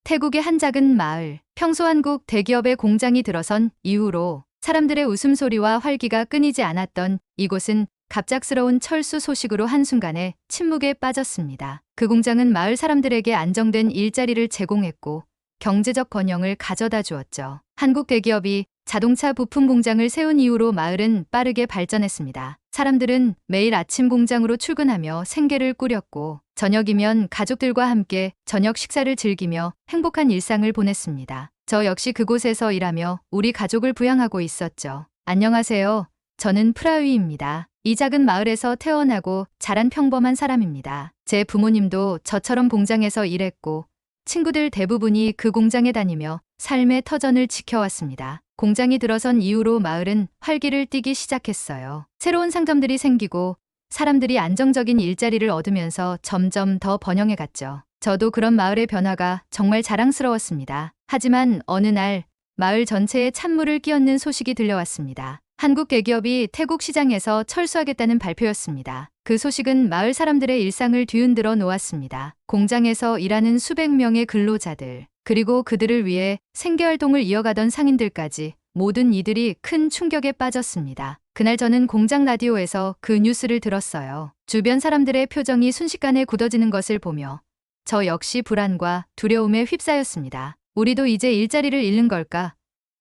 태국의 한 작은 마을. 평소 한국 대기업의 공장이 들어선 이후로 사람들의 웃음소리와 활기가 끊이지 않았던 이곳은 갑작스러운 철수 소식으로 한순간에 침묵에 빠졌습니다. 그 공장은 마을 사람들에게 안정된 일자리를 제공했고 경제적 번영을 가져다 주었죠. 한국 대기업이 자동차 부품 공장을 세운 이후로 마을은 빠르게 발전했습니다. 사람들은 매일 아침 공장으로 출근하며 생계를 꾸렸고 저녁이면 가족들과 함께 저녁 식사를 즐기며 행복한 일상을 보냈습니다. 저 역시 그곳에서 일하며 우리 가족을 부양하고 있었죠. 안녕하세요. 저는 프라위입니다. 이 작은 마을에서 태어나고 자란 평범한 사람입니다. 제 부모님도 저처럼 공장에서 일했고 친구들 대부분이 그 공장에 다니며 삶의 터전을 지켜왔습니다. 공장이 들어선 이후로 마을은 활기를 띠기 시작했어요. 새로운 상점들이 생기고 사람들이 안정적인 일자리를 얻으면서 점점 더 번영해 갔죠. 저도 그런 마을의 변화가 정말 자랑스러웠습니다. 하지만 어느 날 마을 전체에 찬물을 끼얹는 소식이 들려왔습니다. 한국 대기업이 태국 시장에서 철수하겠다는 발표였습니다. 그 소식은 마을 사람들의 일상을 뒤흔들어 놓았습니다. 공장에서 일하는 수백 명의 근로자들, 그리고 그들을 위해 생계활동을 이어가던 상인들까지 모든 이들이 큰 충격에 빠졌습니다. 그날 저는 공장 라디오에서 그 뉴스를 들었어요. 주변 사람들의 표정이 순식간에 굳어지는 것을 보며 저 역시 불안과 두려움에 휩싸였습니다. 우리도 이제 일자리를 잃는 걸까?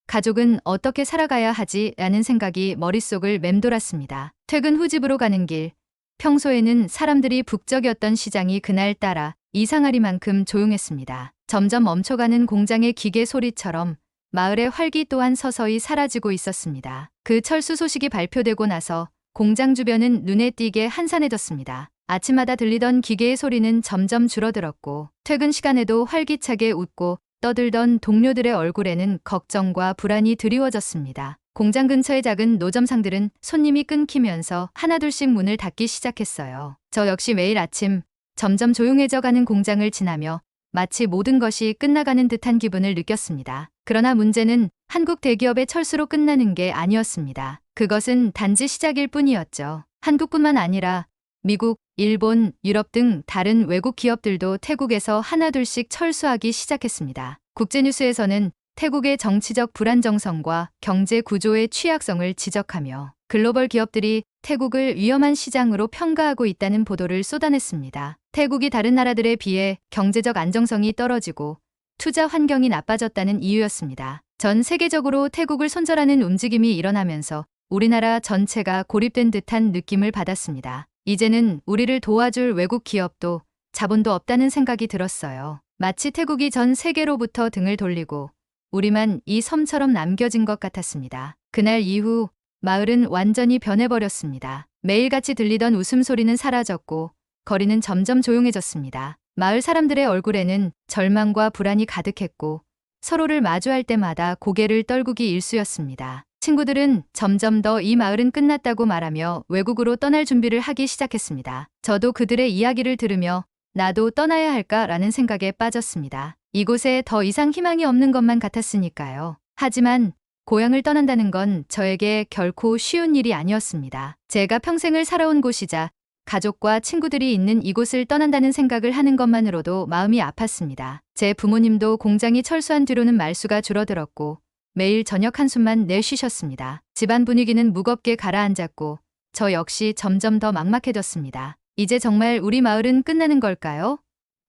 가족은 어떻게 살아가야 하지? 라는 생각이 머릿속을 맴돌았습니다. 퇴근 후 집으로 가는 길. 평소에는 사람들이 북적였던 시장이 그날따라 이상하리만큼 조용했습니다. 점점 멈춰가는 공장의 기계 소리처럼 마을의 활기 또한 서서히 사라지고 있었습니다. 그 철수 소식이 발표되고 나서 공장 주변은 눈에 띄게 한산해졌습니다. 아침마다 들리던 기계의 소리는 점점 줄어들었고 퇴근 시간에도 활기차게 웃고 떠들던 동료들의 얼굴에는 걱정과 불안이 드리워졌습니다. 공장 근처의 작은 노점상들은 손님이 끊기면서 하나둘씩 문을 닫기 시작했어요. 저 역시 매일 아침 점점 조용해져 가는 공장을 지나며 마치 모든 것이 끝나가는 듯한 기분을 느꼈습니다. 그러나 문제는 한국 대기업의 철수로 끝나는 게 아니었습니다. 그것은 단지 시작일 뿐이었죠. 한국뿐만 아니라 미국, 일본, 유럽 등 다른 외국 기업들도 태국에서 하나둘씩 철수하기 시작했습니다. 국제뉴스에서는 태국의 정치적 불안정성과 경제 구조의 취약성을 지적하며 글로벌 기업들이 태국을 위험한 시장으로 평가하고 있다는 보도를 쏟아냈습니다. 태국이 다른 나라들에 비해 경제적 안정성이 떨어지고 투자 환경이 나빠졌다는 이유였습니다. 전 세계적으로 태국을 손절하는 움직임이 일어나면서 우리나라 전체가 고립된 듯한 느낌을 받았습니다. 이제는 우리를 도와줄 외국 기업도 자본도 없다는 생각이 들었어요. 마치 태국이 전 세계로부터 등을 돌리고 우리만 이 섬처럼 남겨진 것 같았습니다. 그날 이후 마을은 완전히 변해버렸습니다. 매일같이 들리던 웃음소리는 사라졌고 거리는 점점 조용해졌습니다. 마을 사람들의 얼굴에는 절망과 불안이 가득했고 서로를 마주할 때마다 고개를 떨구기 일쑤였습니다. 친구들은 점점 더 이 마을은 끝났다고 말하며 외국으로 떠날 준비를 하기 시작했습니다. 저도 그들의 이야기를 들으며 나도 떠나야 할까라는 생각에 빠졌습니다. 이곳에 더 이상 희망이 없는 것만 같았으니까요. 하지만 고향을 떠난다는 건 저에게 결코 쉬운 일이 아니었습니다. 제가 평생을 살아온 곳이자 가족과 친구들이 있는 이곳을 떠난다는 생각을 하는 것만으로도 마음이 아팠습니다. 제 부모님도 공장이 철수한 뒤로는 말수가 줄어들었고 매일 저녁 한숨만 내쉬셨습니다. 집안 분위기는 무겁게 가라앉았고 저 역시 점점 더 막막해졌습니다. 이제 정말 우리 마을은 끝나는 걸까요?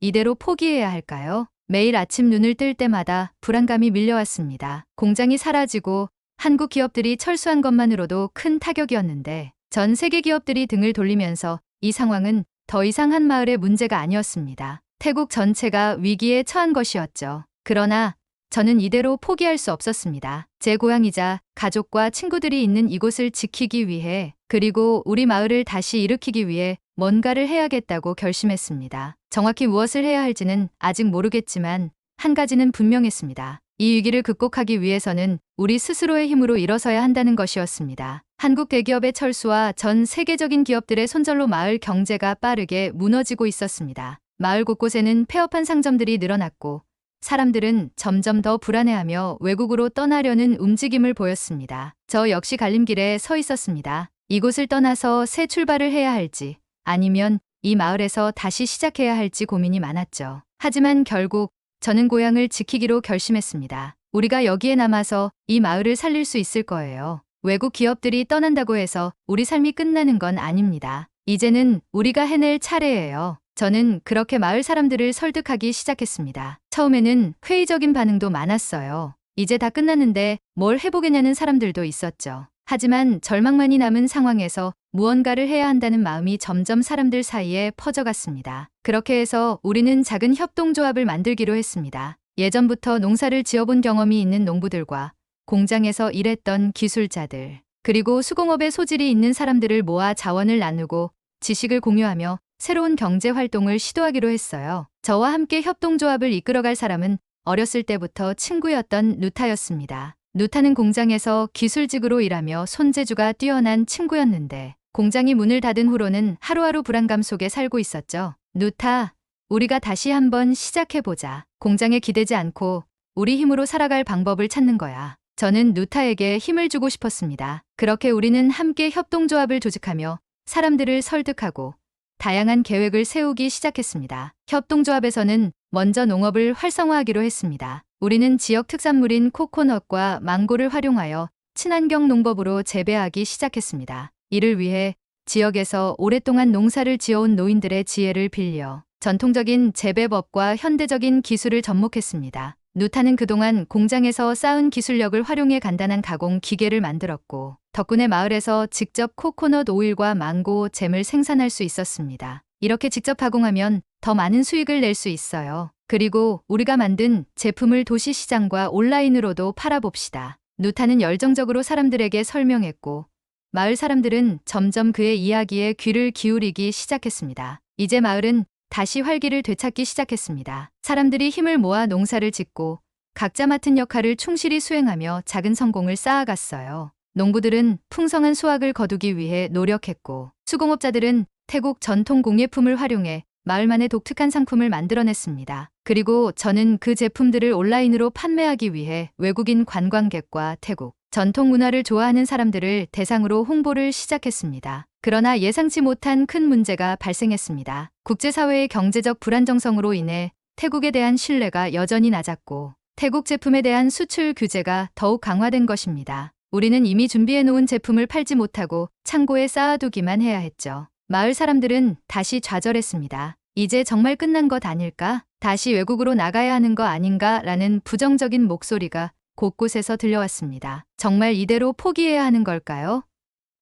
이대로 포기해야 할까요? 매일 아침 눈을 뜰 때마다 불안감이 밀려왔습니다. 공장이 사라지고 한국 기업들이 철수한 것만으로도 큰 타격이었는데 전 세계 기업들이 등을 돌리면서 이 상황은 더 이상 한 마을의 문제가 아니었습니다. 태국 전체가 위기에 처한 것이었죠. 그러나 저는 이대로 포기할 수 없었습니다. 제 고향이자 가족과 친구들이 있는 이곳을 지키기 위해 그리고 우리 마을을 다시 일으키기 위해 뭔가를 해야겠다고 결심했습니다. 정확히 무엇을 해야 할지는 아직 모르겠지만 한 가지는 분명했습니다. 이 위기를 극복하기 위해서는 우리 스스로의 힘으로 일어서야 한다는 것이었습니다. 한국 대기업의 철수와 전 세계적인 기업들의 손절로 마을 경제가 빠르게 무너지고 있었습니다. 마을 곳곳에는 폐업한 상점들이 늘어났고 사람들은 점점 더 불안해하며 외국으로 떠나려는 움직임을 보였습니다. 저 역시 갈림길에 서 있었습니다. 이곳을 떠나서 새 출발을 해야 할지 아니면 이 마을에서 다시 시작해야 할지 고민이 많았죠. 하지만 결국 저는 고향을 지키기로 결심했습니다. 우리가 여기에 남아서 이 마을을 살릴 수 있을 거예요. 외국 기업들이 떠난다고 해서 우리 삶이 끝나는 건 아닙니다. 이제는 우리가 해낼 차례예요. 저는 그렇게 마을 사람들을 설득하기 시작했습니다. 처음에는 회의적인 반응도 많았어요. 이제 다 끝났는데 뭘 해보겠냐는 사람들도 있었죠. 하지만 절망만이 남은 상황에서 무언가를 해야 한다는 마음이 점점 사람들 사이에 퍼져갔습니다. 그렇게 해서 우리는 작은 협동조합을 만들기로 했습니다. 예전부터 농사를 지어본 경험이 있는 농부들과 공장에서 일했던 기술자들, 그리고 수공업에 소질이 있는 사람들을 모아 자원을 나누고 지식을 공유하며 새로운 경제 활동을 시도하기로 했어요. 저와 함께 협동조합을 이끌어갈 사람은 어렸을 때부터 친구였던 누타였습니다. 누타는 공장에서 기술직으로 일하며 손재주가 뛰어난 친구였는데 공장이 문을 닫은 후로는 하루하루 불안감 속에 살고 있었죠. 누타, 우리가 다시 한번 시작해보자. 공장에 기대지 않고 우리 힘으로 살아갈 방법을 찾는 거야. 저는 누타에게 힘을 주고 싶었습니다. 그렇게 우리는 함께 협동조합을 조직하며 사람들을 설득하고 다양한 계획을 세우기 시작했습니다. 협동조합에서는 먼저 농업을 활성화하기로 했습니다. 우리는 지역 특산물인 코코넛과 망고를 활용하여 친환경 농법으로 재배하기 시작했습니다. 이를 위해 지역에서 오랫동안 농사를 지어온 노인들의 지혜를 빌려 전통적인 재배법과 현대적인 기술을 접목했습니다. 누타는 그동안 공장에서 쌓은 기술력을 활용해 간단한 가공 기계를 만들었고 덕분에 마을에서 직접 코코넛 오일과 망고 잼을 생산할 수 있었습니다. 이렇게 직접 가공하면 더 많은 수익을 낼 수 있어요. 그리고 우리가 만든 제품을 도시 시장과 온라인으로도 팔아봅시다. 누타는 열정적으로 사람들에게 설명했고 마을 사람들은 점점 그의 이야기에 귀를 기울이기 시작했습니다. 이제 마을은 다시 활기를 되찾기 시작했습니다. 사람들이 힘을 모아 농사를 짓고 각자 맡은 역할을 충실히 수행하며 작은 성공을 쌓아갔어요. 농부들은 풍성한 수확을 거두기 위해 노력했고 수공업자들은 태국 전통 공예품을 활용해 마을만의 독특한 상품을 만들어냈습니다. 그리고 저는 그 제품들을 온라인으로 판매하기 위해 외국인 관광객과 태국 전통 문화를 좋아하는 사람들을 대상으로 홍보를 시작했습니다. 그러나 예상치 못한 큰 문제가 발생했습니다. 국제사회의 경제적 불안정성으로 인해 태국에 대한 신뢰가 여전히 낮았고 태국 제품에 대한 수출 규제가 더욱 강화된 것입니다. 우리는 이미 준비해놓은 제품을 팔지 못하고 창고에 쌓아두기만 해야 했죠. 마을 사람들은 다시 좌절했습니다. 이제 정말 끝난 것 아닐까? 다시 외국으로 나가야 하는 거 아닌가? 라는 부정적인 목소리가 곳곳에서 들려왔습니다. 정말 이대로 포기해야 하는 걸까요?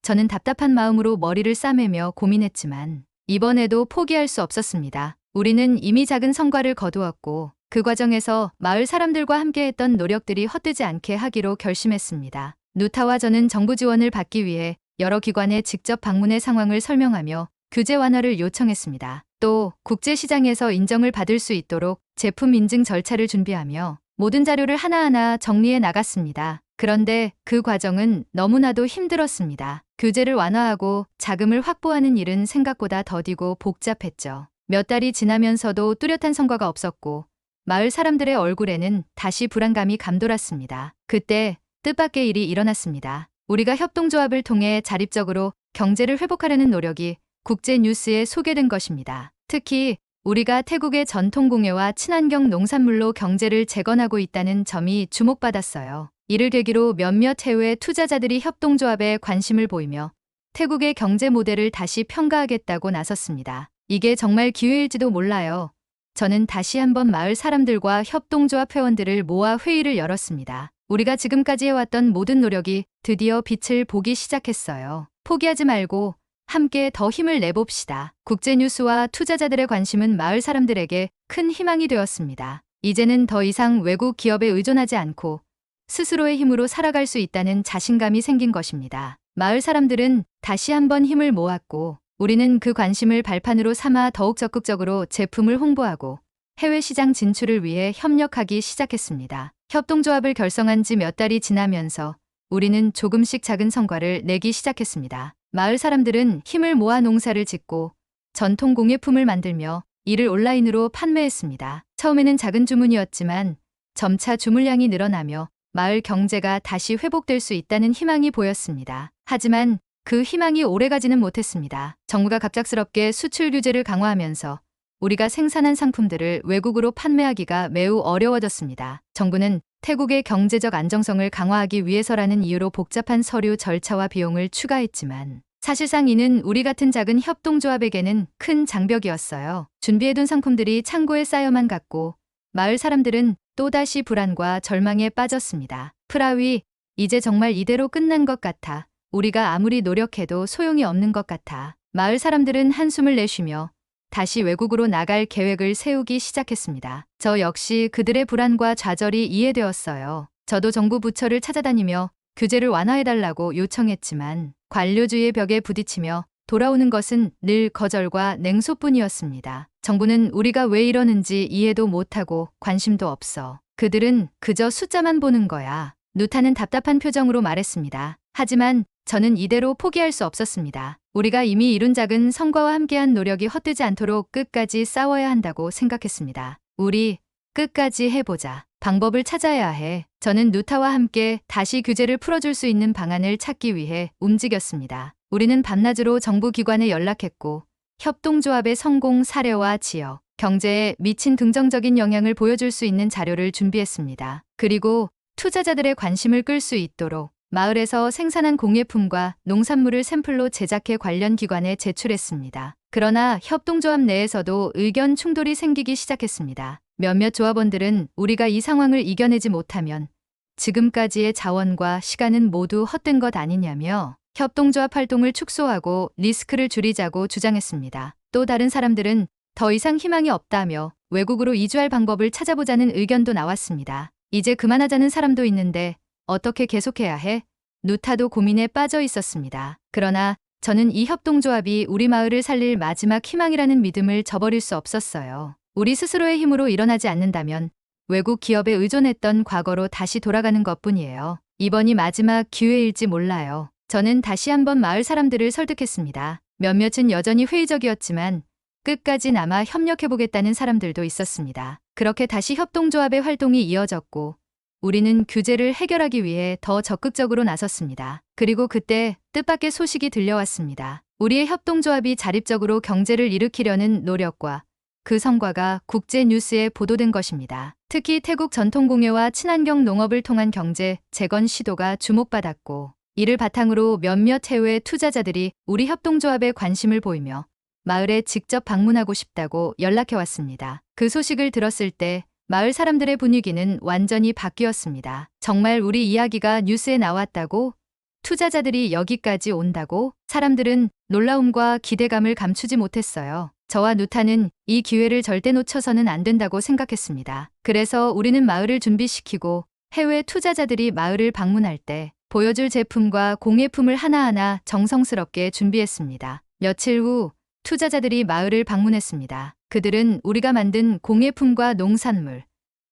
저는 답답한 마음으로 머리를 싸매며 고민했지만 이번에도 포기할 수 없었습니다. 우리는 이미 작은 성과를 거두었고 그 과정에서 마을 사람들과 함께했던 노력들이 헛되지 않게 하기로 결심했습니다. 누타와 저는 정부 지원을 받기 위해 여러 기관에 직접 방문해 상황을 설명하며 규제 완화를 요청했습니다. 또 국제시장에서 인정을 받을 수 있도록 제품 인증 절차를 준비하며 모든 자료를 하나하나 정리해 나갔습니다. 그런데 그 과정은 너무나도 힘들었습니다. 규제를 완화하고 자금을 확보하는 일은 생각보다 더디고 복잡했죠. 몇 달이 지나면서도 뚜렷한 성과가 없었고 마을 사람들의 얼굴에는 다시 불안감이 감돌았습니다. 그때 뜻밖의 일이 일어났습니다. 우리가 협동조합을 통해 자립적으로 경제를 회복하려는 노력이 국제 뉴스에 소개된 것입니다. 특히 우리가 태국의 전통 공예와 친환경 농산물로 경제를 재건하고 있다는 점이 주목받았어요. 이를 계기로 몇몇 해외 투자자들이 협동조합에 관심을 보이며 태국의 경제 모델을 다시 평가하겠다고 나섰습니다. 이게 정말 기회일지도 몰라요. 저는 다시 한번 마을 사람들과 협동조합 회원들을 모아 회의를 열었습니다. 우리가 지금까지 해왔던 모든 노력이 드디어 빛을 보기 시작했어요. 포기하지 말고 함께 더 힘을 내봅시다. 국제뉴스와 투자자들의 관심은 마을 사람들에게 큰 희망이 되었습니다. 이제는 더 이상 외국 기업에 의존하지 않고 스스로의 힘으로 살아갈 수 있다는 자신감이 생긴 것입니다. 마을 사람들은 다시 한번 힘을 모았고 우리는 그 관심을 발판으로 삼아 더욱 적극적으로 제품을 홍보하고 해외 시장 진출을 위해 협력하기 시작했습니다. 협동조합을 결성한 지 몇 달이 지나면서 우리는 조금씩 작은 성과를 내기 시작했습니다. 마을 사람들은 힘을 모아 농사를 짓고 전통 공예품을 만들며 이를 온라인으로 판매했습니다. 처음에는 작은 주문이었지만 점차 주물량이 늘어나며 마을 경제가 다시 회복될 수 있다는 희망이 보였습니다. 하지만 그 희망이 오래가지는 못했습니다. 정부가 갑작스럽게 수출 규제를 강화하면서 우리가 생산한 상품들을 외국으로 판매하기가 매우 어려워졌습니다. 정부는 태국의 경제적 안정성을 강화하기 위해서라는 이유로 복잡한 서류 절차와 비용을 추가했지만 사실상 이는 우리 같은 작은 협동조합에게는 큰 장벽이었어요. 준비해둔 상품들이 창고에 쌓여만 갔고 마을 사람들은 또다시 불안과 절망에 빠졌습니다. 프라위, 이제 정말 이대로 끝난 것 같아. 우리가 아무리 노력해도 소용이 없는 것 같아. 마을 사람들은 한숨을 내쉬며 다시 외국으로 나갈 계획을 세우기 시작했습니다. 저 역시 그들의 불안과 좌절이 이해되었어요. 저도 정부 부처를 찾아다니며 규제를 완화해달라고 요청했지만 관료주의의 벽에 부딪히며 돌아오는 것은 늘 거절과 냉소뿐이었습니다. 정부는 우리가 왜 이러는지 이해도 못하고 관심도 없어. 그들은 그저 숫자만 보는 거야. 누타는 답답한 표정으로 말했습니다. 하지만 저는 이대로 포기할 수 없었습니다. 우리가 이미 이룬 작은 성과와 함께한 노력이 헛되지 않도록 끝까지 싸워야 한다고 생각했습니다. 우리 끝까지 해보자. 방법을 찾아야 해. 저는 누타와 함께 다시 규제를 풀어줄 수 있는 방안을 찾기 위해 움직였습니다. 우리는 밤낮으로 정부 기관에 연락했고 협동조합의 성공 사례와 지역, 경제에 미친 긍정적인 영향을 보여줄 수 있는 자료를 준비했습니다. 그리고 투자자들의 관심을 끌 수 있도록 마을에서 생산한 공예품과 농산물을 샘플로 제작해 관련 기관에 제출했습니다. 그러나 협동조합 내에서도 의견 충돌이 생기기 시작했습니다. 몇몇 조합원들은 우리가 이 상황을 이겨내지 못하면 지금까지의 자원과 시간은 모두 헛된 것 아니냐며 협동조합 활동을 축소하고 리스크를 줄이자고 주장했습니다. 또 다른 사람들은 더 이상 희망이 없다며 외국으로 이주할 방법을 찾아보자는 의견도 나왔습니다. 이제 그만하자는 사람도 있는데 어떻게 계속해야 해? 누타도 고민에 빠져 있었습니다. 그러나 저는 이 협동조합이 우리 마을을 살릴 마지막 희망이라는 믿음을 저버릴 수 없었어요. 우리 스스로의 힘으로 일어나지 않는다면 외국 기업에 의존했던 과거로 다시 돌아가는 것뿐이에요. 이번이 마지막 기회일지 몰라요. 저는 다시 한번 마을 사람들을 설득했습니다. 몇몇은 여전히 회의적이었지만 끝까지 남아 협력해보겠다는 사람들도 있었습니다. 그렇게 다시 협동조합의 활동이 이어졌고 우리는 규제를 해결하기 위해 더 적극적으로 나섰습니다. 그리고 그때 뜻밖의 소식이 들려왔습니다. 우리의 협동조합이 자립적으로 경제를 일으키려는 노력과 그 성과가 국제 뉴스에 보도된 것입니다. 특히 태국 전통공예와 친환경 농업을 통한 경제 재건 시도가 주목받았고 이를 바탕으로 몇몇 해외 투자자들이 우리 협동조합에 관심을 보이며 마을에 직접 방문하고 싶다고 연락해왔습니다. 그 소식을 들었을 때 마을 사람들의 분위기는 완전히 바뀌었습니다. 정말 우리 이야기가 뉴스에 나왔다고? 투자자들이 여기까지 온다고? 사람들은 놀라움과 기대감을 감추지 못했어요. 저와 누타는 이 기회를 절대 놓쳐서는 안 된다고 생각했습니다. 그래서 우리는 마을을 준비시키고 해외 투자자들이 마을을 방문할 때 보여줄 제품과 공예품을 하나하나 정성스럽게 준비했습니다. 며칠 후 투자자들이 마을을 방문했습니다. 그들은 우리가 만든 공예품과 농산물,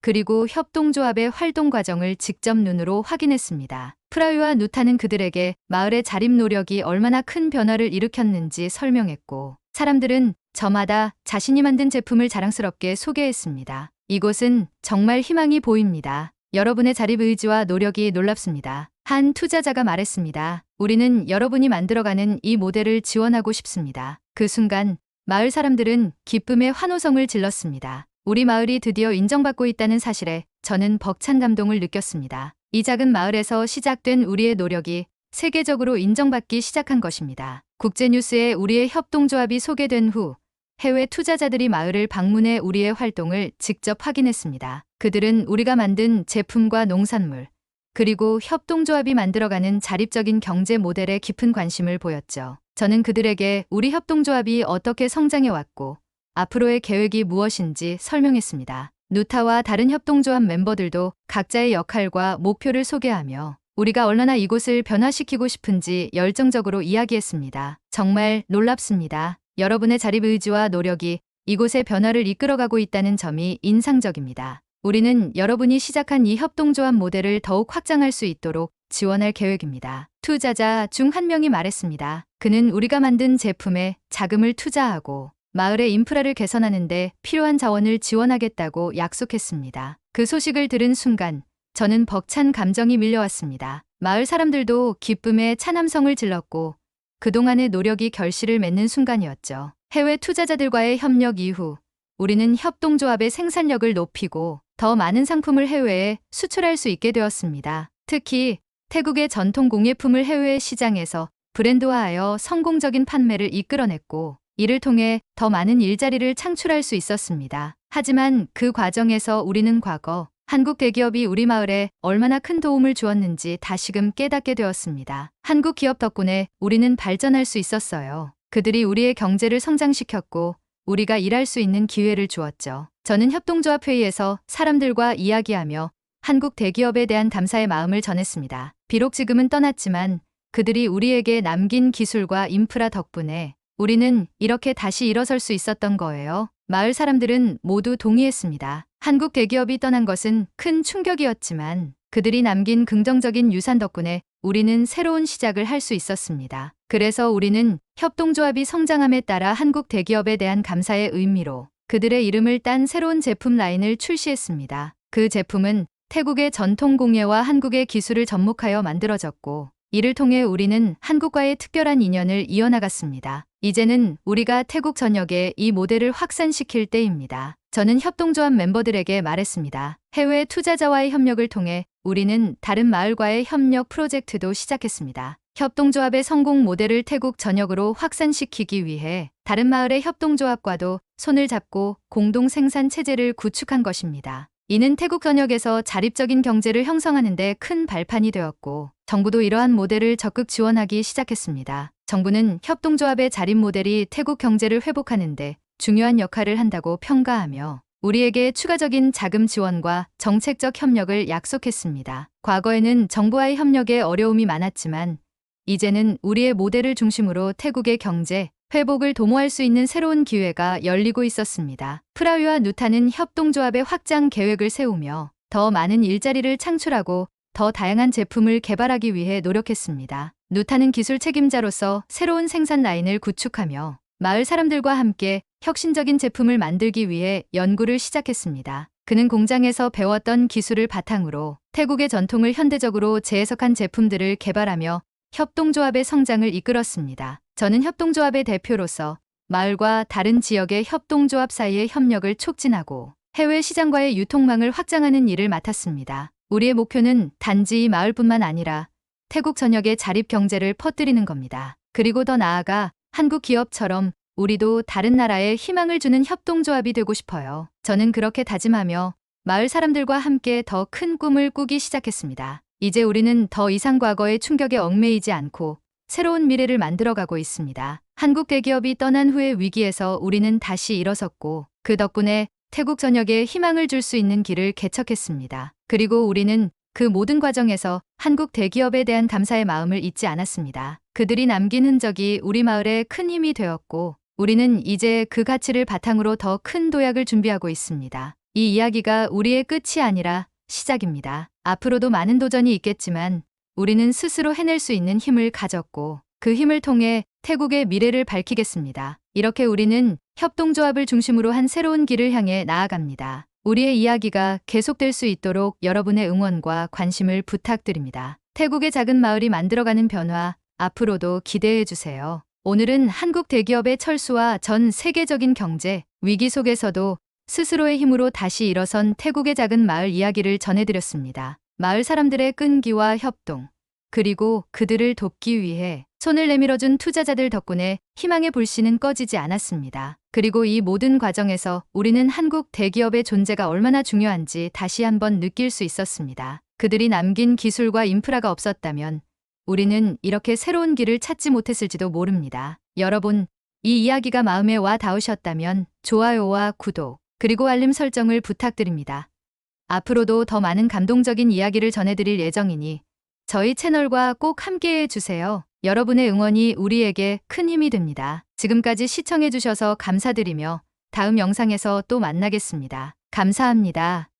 그리고 협동조합의 활동 과정을 직접 눈으로 확인했습니다. 프라유와 누타는 그들에게 마을의 자립 노력이 얼마나 큰 변화를 일으켰는지 설명했고 사람들은 저마다 자신이 만든 제품을 자랑스럽게 소개했습니다. 이곳은 정말 희망이 보입니다. 여러분의 자립 의지와 노력이 놀랍습니다. 한 투자자가 말했습니다. 우리는 여러분이 만들어가는 이 모델을 지원하고 싶습니다. 그 순간 마을 사람들은 기쁨의 환호성을 질렀습니다. 우리 마을이 드디어 인정받고 있다는 사실에 저는 벅찬 감동을 느꼈습니다. 이 작은 마을에서 시작된 우리의 노력이 세계적으로 인정받기 시작한 것입니다. 국제뉴스에 우리의 협동조합이 소개된 후 해외 투자자들이 마을을 방문해 우리의 활동을 직접 확인했습니다. 그들은 우리가 만든 제품과 농산물, 그리고 협동조합이 만들어가는 자립적인 경제 모델에 깊은 관심을 보였죠. 저는 그들에게 우리 협동조합이 어떻게 성장해왔고 앞으로의 계획이 무엇인지 설명했습니다. 누타와 다른 협동조합 멤버들도 각자의 역할과 목표를 소개하며 우리가 얼마나 이곳을 변화시키고 싶은지 열정적으로 이야기했습니다. 정말 놀랍습니다. 여러분의 자립 의지와 노력이 이곳의 변화를 이끌어가고 있다는 점이 인상적입니다. 우리는 여러분이 시작한 이 협동조합 모델을 더욱 확장할 수 있도록 지원할 계획입니다. 투자자 중 한 명이 말했습니다. 그는 우리가 만든 제품에 자금을 투자하고 마을의 인프라를 개선하는 데 필요한 자원을 지원하겠다고 약속했습니다. 그 소식을 들은 순간 저는 벅찬 감정이 밀려왔습니다. 마을 사람들도 기쁨에 찬함성을 질렀고 그동안의 노력이 결실을 맺는 순간이었죠. 해외 투자자들과의 협력 이후 우리는 협동조합의 생산력을 높이고 더 많은 상품을 해외에 수출할 수 있게 되었습니다. 특히 태국의 전통 공예품을 해외 시장에서 브랜드화하여 성공적인 판매를 이끌어냈고, 이를 통해 더 많은 일자리를 창출할 수 있었습니다. 하지만 그 과정에서 우리는 과거 한국 대기업이 우리 마을에 얼마나 큰 도움을 주었는지 다시금 깨닫게 되었습니다. 한국 기업 덕분에 우리는 발전할 수 있었어요. 그들이 우리의 경제를 성장시켰고 우리가 일할 수 있는 기회를 주었죠. 저는 협동조합 회의에서 사람들과 이야기하며 한국 대기업에 대한 감사의 마음을 전했습니다. 비록 지금은 떠났지만 그들이 우리에게 남긴 기술과 인프라 덕분에 우리는 이렇게 다시 일어설 수 있었던 거예요. 마을 사람들은 모두 동의했습니다. 한국 대기업이 떠난 것은 큰 충격이었지만 그들이 남긴 긍정적인 유산 덕분에 우리는 새로운 시작을 할 수 있었습니다. 그래서 우리는 협동조합이 성장함에 따라 한국 대기업에 대한 감사의 의미로 그들의 이름을 딴 새로운 제품 라인을 출시했습니다. 그 제품은 태국의 전통 공예와 한국의 기술을 접목하여 만들어졌고, 이를 통해 우리는 한국과의 특별한 인연을 이어나갔습니다. 이제는 우리가 태국 전역에 이 모델을 확산시킬 때입니다. 저는 협동조합 멤버들에게 말했습니다. 해외 투자자와의 협력을 통해 우리는 다른 마을과의 협력 프로젝트도 시작했습니다. 협동조합의 성공 모델을 태국 전역으로 확산시키기 위해 다른 마을의 협동조합과도 손을 잡고 공동 생산 체제를 구축한 것입니다. 이는 태국 전역에서 자립적인 경제를 형성하는 데 큰 발판이 되었고, 정부도 이러한 모델을 적극 지원하기 시작했습니다. 정부는 협동조합의 자립 모델이 태국 경제를 회복하는 데 중요한 역할을 한다고 평가하며 우리에게 추가적인 자금 지원과 정책적 협력을 약속했습니다. 과거에는 정부와의 협력에 어려움이 많았지만 이제는 우리의 모델을 중심으로 태국의 경제 회복을 도모할 수 있는 새로운 기회가 열리고 있었습니다. 프라위와 누타는 협동조합의 확장 계획을 세우며 더 많은 일자리를 창출하고 더 다양한 제품을 개발하기 위해 노력했습니다. 누타는 기술 책임자로서 새로운 생산 라인을 구축하며 마을 사람들과 함께 혁신적인 제품을 만들기 위해 연구를 시작했습니다. 그는 공장에서 배웠던 기술을 바탕으로 태국의 전통을 현대적으로 재해석한 제품들을 개발하며 협동조합의 성장을 이끌었습니다. 저는 협동조합의 대표로서 마을과 다른 지역의 협동조합 사이의 협력을 촉진하고 해외 시장과의 유통망을 확장하는 일을 맡았습니다. 우리의 목표는 단지 이 마을뿐만 아니라 태국 전역의 자립 경제를 퍼뜨리는 겁니다. 그리고 더 나아가 한국 기업처럼 우리도 다른 나라에 희망을 주는 협동조합이 되고 싶어요. 저는 그렇게 다짐하며 마을 사람들과 함께 더 큰 꿈을 꾸기 시작했습니다. 이제 우리는 더 이상 과거의 충격에 얽매이지 않고 새로운 미래를 만들어가고 있습니다. 한국 대기업이 떠난 후의 위기에서 우리는 다시 일어섰고, 그 덕분에 태국 전역에 희망을 줄 수 있는 길을 개척했습니다. 그리고 우리는 그 모든 과정에서 한국 대기업에 대한 감사의 마음을 잊지 않았습니다. 그들이 남긴 흔적이 우리 마을에 큰 힘이 되었고, 우리는 이제 그 가치를 바탕으로 더 큰 도약을 준비하고 있습니다. 이 이야기가 우리의 끝이 아니라 시작입니다. 앞으로도 많은 도전이 있겠지만 우리는 스스로 해낼 수 있는 힘을 가졌고 그 힘을 통해 태국의 미래를 밝히겠습니다. 이렇게 우리는 협동조합을 중심으로 한 새로운 길을 향해 나아갑니다. 우리의 이야기가 계속될 수 있도록 여러분의 응원과 관심을 부탁드립니다. 태국의 작은 마을이 만들어가는 변화, 앞으로도 기대해 주세요. 오늘은 한국 대기업의 철수와 전 세계적인 경제 위기 속에서도 스스로의 힘으로 다시 일어선 태국의 작은 마을 이야기를 전해드렸습니다. 마을 사람들의 끈기와 협동, 그리고 그들을 돕기 위해 손을 내밀어준 투자자들 덕분에 희망의 불씨는 꺼지지 않았습니다. 그리고 이 모든 과정에서 우리는 한국 대기업의 존재가 얼마나 중요한지 다시 한번 느낄 수 있었습니다. 그들이 남긴 기술과 인프라가 없었다면 우리는 이렇게 새로운 길을 찾지 못했을지도 모릅니다. 여러분, 이 이야기가 마음에 와 닿으셨다면 좋아요와 구독, 그리고 알림 설정을 부탁드립니다. 앞으로도 더 많은 감동적인 이야기를 전해드릴 예정이니 저희 채널과 꼭 함께해 주세요. 여러분의 응원이 우리에게 큰 힘이 됩니다. 지금까지 시청해 주셔서 감사드리며 다음 영상에서 또 만나겠습니다. 감사합니다.